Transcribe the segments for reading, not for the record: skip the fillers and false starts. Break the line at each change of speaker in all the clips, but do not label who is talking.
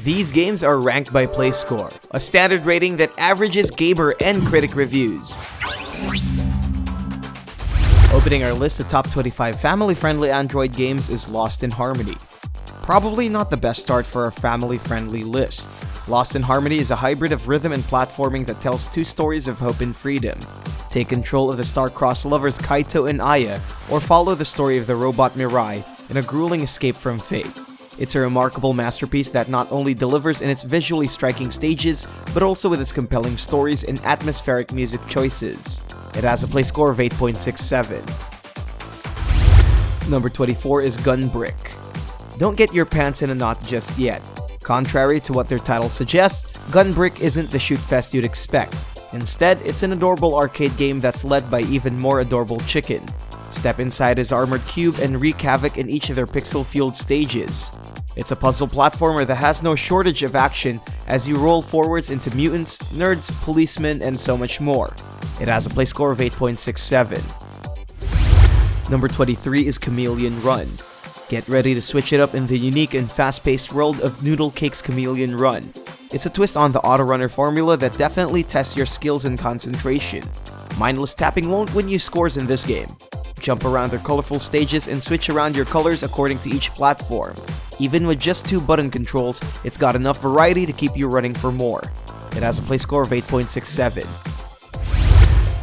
These games are ranked by play score, a standard rating that averages gamer and critic reviews. Opening our list of top 25 family-friendly Android games is Lost in Harmony. Probably not the best start for a family-friendly list. Lost in Harmony is a hybrid of rhythm and platforming that tells two stories of hope and freedom. Take control of the star-crossed lovers Kaito and Aya, or follow the story of the robot Mirai in a grueling escape from fate. It's a remarkable masterpiece that not only delivers in its visually striking stages, but also with its compelling stories and atmospheric music choices. It has a play score of 8.67. Number 24 is Gunbrick. Don't get your pants in a knot just yet. Contrary to what their title suggests, Gunbrick isn't the shoot fest you'd expect. Instead, it's an adorable arcade game that's led by even more adorable chicken. Step inside his armored cube and wreak havoc in each of their pixel-fueled stages. It's a puzzle platformer that has no shortage of action as you roll forwards into mutants, nerds, policemen, and so much more. It has a play score of 8.67. Number 23 is Chameleon Run. Get ready to switch it up in the unique and fast-paced world of Noodle Cake's Chameleon Run. It's a twist on the autorunner formula that definitely tests your skills and concentration. Mindless tapping won't win you scores in this game. Jump around their colorful stages and switch around your colors according to each platform. Even with just 2 button controls, it's got enough variety to keep you running for more. It has a play score of 8.67.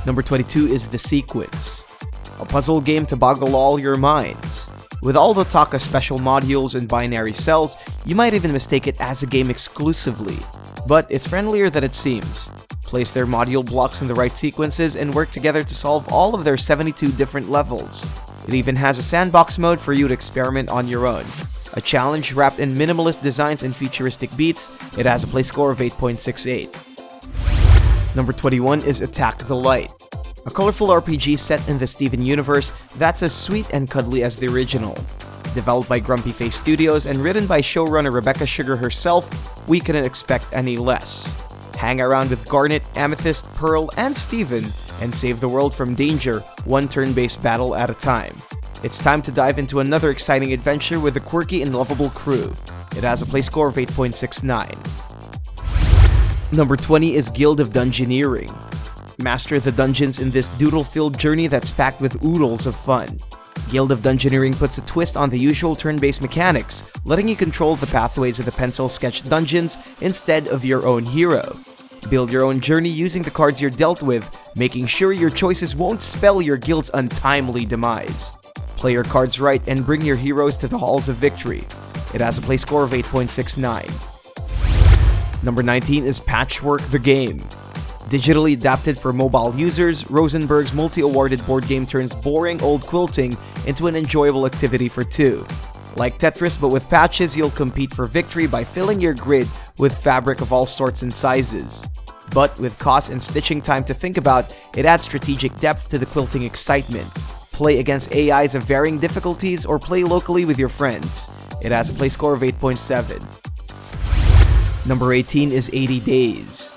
Number 22 is The Sequence. A puzzle game to boggle all your minds. With all the talk of special modules and binary cells, you might even mistake it as a game exclusively. But it's friendlier than it seems. Place their module blocks in the right sequences and work together to solve all of their 72 different levels. It even has a sandbox mode for you to experiment on your own. A challenge wrapped in minimalist designs and futuristic beats, it has a play score of 8.68. Number 21 is Attack the Light. A colorful RPG set in the Steven universe that's as sweet and cuddly as the original. Developed by Grumpy Face Studios and written by showrunner Rebecca Sugar herself, we couldn't expect any less. Hang around with Garnet, Amethyst, Pearl, and Steven and save the world from danger, one turn-based battle at a time. It's time to dive into another exciting adventure with a quirky and lovable crew. It has a play score of 8.69. Number 20 is Guild of Dungeoneering. Master the dungeons in this doodle-filled journey that's packed with oodles of fun. Guild of Dungeoneering puts a twist on the usual turn-based mechanics, letting you control the pathways of the pencil-sketched dungeons instead of your own hero. Build your own journey using the cards you're dealt with, making sure your choices won't spell your guild's untimely demise. Play your cards right and bring your heroes to the halls of victory. It has a play score of 8.69. Number 19 is Patchwork the Game. Digitally adapted for mobile users, Rosenberg's multi-awarded board game turns boring old quilting into an enjoyable activity for two. Like Tetris but with patches, you'll compete for victory by filling your grid with fabric of all sorts and sizes. But with cost and stitching time to think about, it adds strategic depth to the quilting excitement. Play against AIs of varying difficulties or play locally with your friends. It has a play score of 8.7. Number 18 is 80 Days.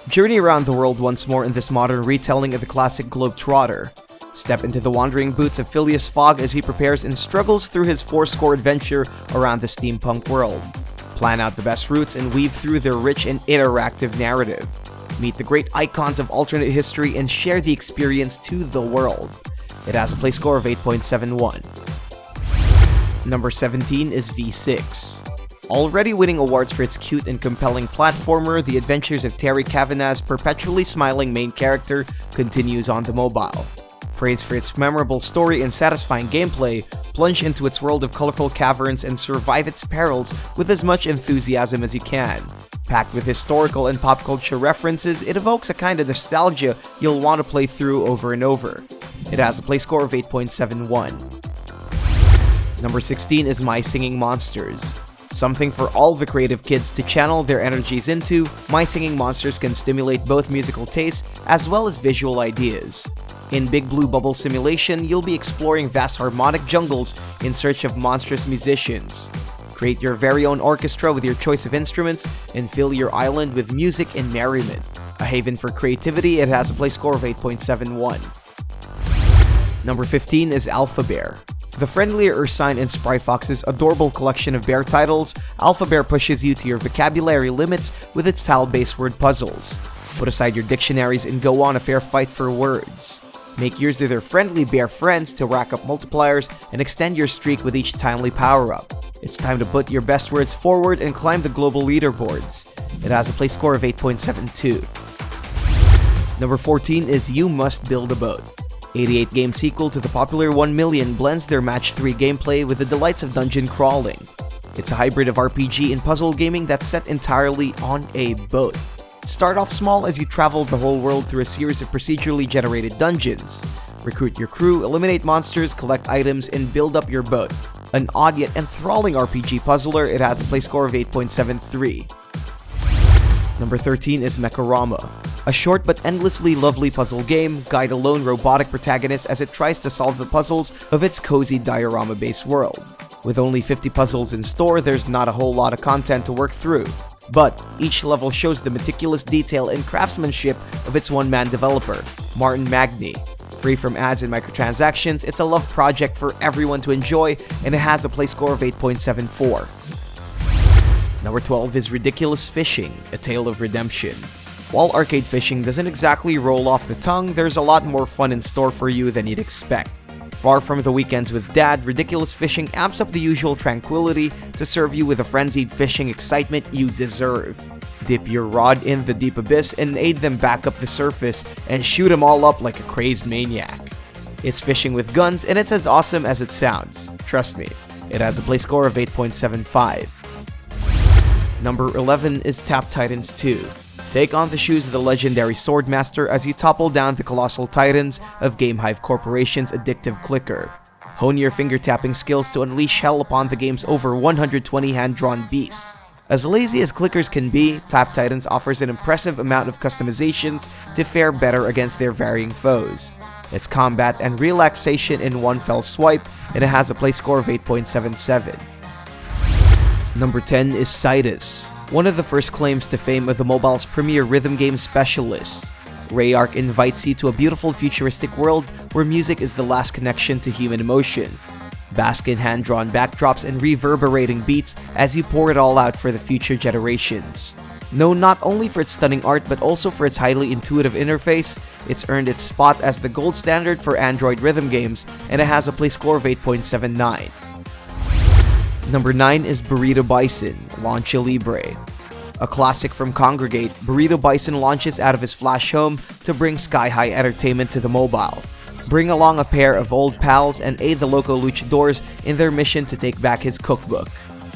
Journey around the world once more in this modern retelling of the classic Globetrotter. Step into the wandering boots of Phileas Fogg as he prepares and struggles through his fourscore adventure around the steampunk world. Plan out the best routes and weave through their rich and interactive narrative. Meet the great icons of alternate history and share the experience to the world. It has a play score of 8.71. Number 17 is V6. Already winning awards for its cute and compelling platformer, the adventures of Terry Kavanagh's perpetually smiling main character continues on the mobile. Praised for its memorable story and satisfying gameplay, plunge into its world of colorful caverns and survive its perils with as much enthusiasm as you can. Packed with historical and pop culture references, it evokes a kind of nostalgia you'll want to play through over and over. It has a play score of 8.71. Number 16 is My Singing Monsters. Something for all the creative kids to channel their energies into, My Singing Monsters can stimulate both musical tastes as well as visual ideas. In Big Blue Bubble Simulation, you'll be exploring vast harmonic jungles in search of monstrous musicians. Create your very own orchestra with your choice of instruments and fill your island with music and merriment. A haven for creativity, it has a play score of 8.71. Number 15 is Alphabear. The friendlier Ursine and Spry Fox's adorable collection of bear titles, Alphabear pushes you to your vocabulary limits with its tile-based word puzzles. Put aside your dictionaries and go on a fair fight for words. Make yours of their friendly bear friends to rack up multipliers and extend your streak with each timely power-up. It's time to put your best words forward and climb the global leaderboards. It has a play score of 8.72. Number 14 is You Must Build a Boat. 88-game sequel to the popular 1 Million blends their Match 3 gameplay with the delights of dungeon crawling. It's a hybrid of RPG and puzzle gaming that's set entirely on a boat. Start off small as you travel the whole world through a series of procedurally generated dungeons. Recruit your crew, eliminate monsters, collect items, and build up your boat. An odd yet enthralling RPG puzzler, it has a play score of 8.73. Number 13 is Mekorama. A short but endlessly lovely puzzle game, guide a lone robotic protagonist as it tries to solve the puzzles of its cozy diorama-based world. With only 50 puzzles in store, there's not a whole lot of content to work through. But each level shows the meticulous detail and craftsmanship of its one-man developer, Martin Magny. Free from ads and microtransactions, it's a love project for everyone to enjoy, and it has a play score of 8.74. Number 12 is Ridiculous Fishing, A Tale of Redemption. While arcade fishing doesn't exactly roll off the tongue, there's a lot more fun in store for you than you'd expect. Far from the weekends with Dad, Ridiculous Fishing amps up the usual tranquility to serve you with the frenzied fishing excitement you deserve. Dip your rod in the deep abyss and aid them back up the surface and shoot them all up like a crazed maniac. It's fishing with guns and it's as awesome as it sounds. Trust me, it has a play score of 8.75. Number 11 is Tap Titans 2. Take on the shoes of the legendary Swordmaster as you topple down the colossal titans of GameHive Corporation's addictive clicker. Hone your finger-tapping skills to unleash hell upon the game's over 120 hand-drawn beasts. As lazy as clickers can be, Tap Titans offers an impressive amount of customizations to fare better against their varying foes. It's combat and relaxation in one fell swipe, and it has a play score of 8.77. Number 10 is Cytus, one of the first claims to fame of the mobile's premier rhythm game specialists. Rayark invites you to a beautiful futuristic world where music is the last connection to human emotion. Bask in hand-drawn backdrops and reverberating beats as you pour it all out for the future generations. Known not only for its stunning art but also for its highly intuitive interface, it's earned its spot as the gold standard for Android rhythm games, and it has a play score of 8.79. Number 9 is Burrito Bison, Launcha Libre. A classic from Congregate, Burrito Bison launches out of his flash home to bring sky-high entertainment to the mobile. Bring along a pair of old pals and aid the local luchadors in their mission to take back his cookbook.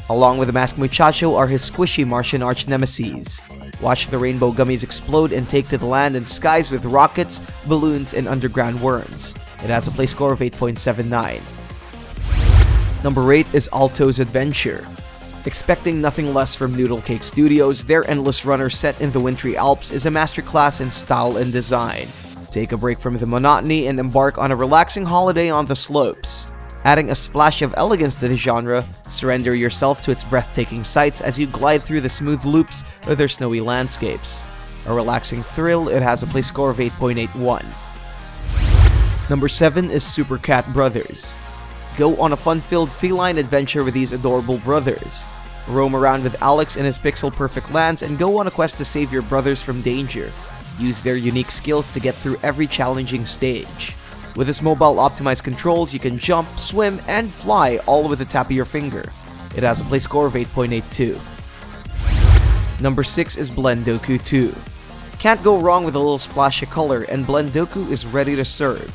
Along with the masked muchacho are his squishy Martian arch-nemeses. Watch the rainbow gummies explode and take to the land and skies with rockets, balloons, and underground worms. It has a play score of 8.79. Number 8 is Alto's Adventure. Expecting nothing less from Noodle Cake Studios, their endless runner set in the wintry Alps is a masterclass in style and design. Take a break from the monotony and embark on a relaxing holiday on the slopes. Adding a splash of elegance to the genre, surrender yourself to its breathtaking sights as you glide through the smooth loops of their snowy landscapes. A relaxing thrill, it has a play score of 8.81. Number 7 is Super Cat Brothers. Go on a fun-filled feline adventure with these adorable brothers. Roam around with Alex in his pixel-perfect lands and go on a quest to save your brothers from danger. Use their unique skills to get through every challenging stage. With its mobile-optimized controls, you can jump, swim, and fly all with the tap of your finger. It has a play score of 8.82. Number 6 is Blendoku 2. Can't go wrong with a little splash of color, and Blendoku is ready to serve.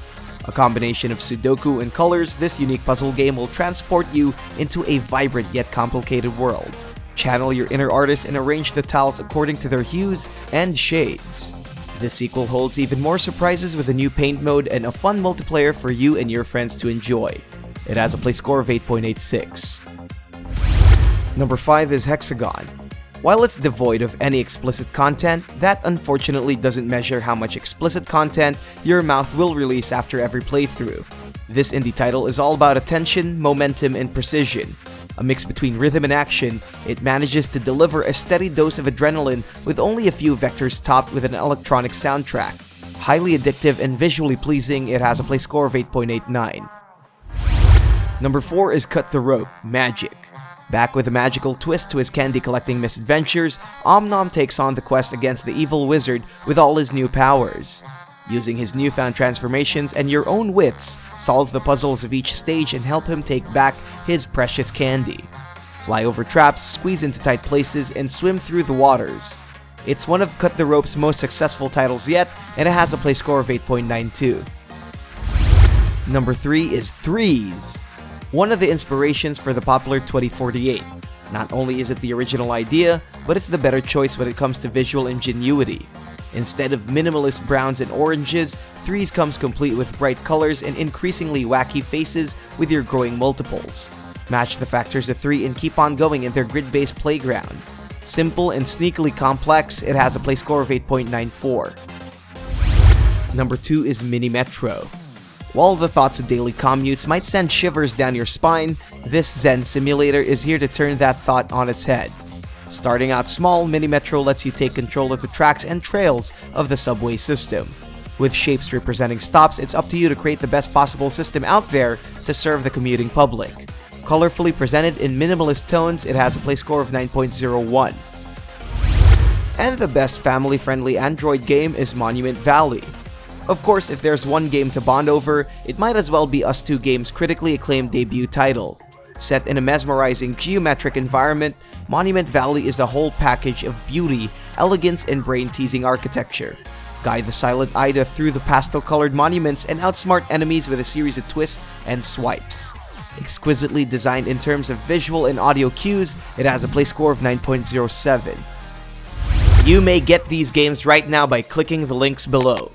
A combination of Sudoku and colors, this unique puzzle game will transport you into a vibrant yet complicated world. Channel your inner artist and arrange the tiles according to their hues and shades. This sequel holds even more surprises with a new paint mode and a fun multiplayer for you and your friends to enjoy. It has a play score of 8.86. Number 5 is Hexagon. While it's devoid of any explicit content, that unfortunately doesn't measure how much explicit content your mouth will release after every playthrough. This indie title is all about attention, momentum, and precision. A mix between rhythm and action, it manages to deliver a steady dose of adrenaline with only a few vectors topped with an electronic soundtrack. Highly addictive and visually pleasing, it has a play score of 8.89. Number 4 is Cut the Rope, Magic. Back with a magical twist to his candy-collecting misadventures, Omnom takes on the quest against the evil wizard with all his new powers. Using his newfound transformations and your own wits, solve the puzzles of each stage and help him take back his precious candy. Fly over traps, squeeze into tight places, and swim through the waters. It's one of Cut the Rope's most successful titles yet, and it has a play score of 8.92. Number 3 is Threes, one of the inspirations for the popular 2048. Not only is it the original idea, but it's the better choice when it comes to visual ingenuity. Instead of minimalist browns and oranges, Threes comes complete with bright colors and increasingly wacky faces with your growing multiples. Match the factors of 3 and keep on going in their grid-based playground. Simple and sneakily complex, it has a play score of 8.94. Number 2 is Mini Metro. While the thoughts of daily commutes might send shivers down your spine, this Zen simulator is here to turn that thought on its head. Starting out small, Mini Metro lets you take control of the tracks and trails of the subway system. With shapes representing stops, it's up to you to create the best possible system out there to serve the commuting public. Colorfully presented in minimalist tones, it has a play score of 9.01. And the best family-friendly Android game is Monument Valley. Of course, if there's one game to bond over, it might as well be Us2 Games' critically acclaimed debut title. Set in a mesmerizing geometric environment, Monument Valley is a whole package of beauty, elegance, and brain-teasing architecture. Guide the silent Ida through the pastel-colored monuments and outsmart enemies with a series of twists and swipes. Exquisitely designed in terms of visual and audio cues, it has a play score of 9.07. You may get these games right now by clicking the links below.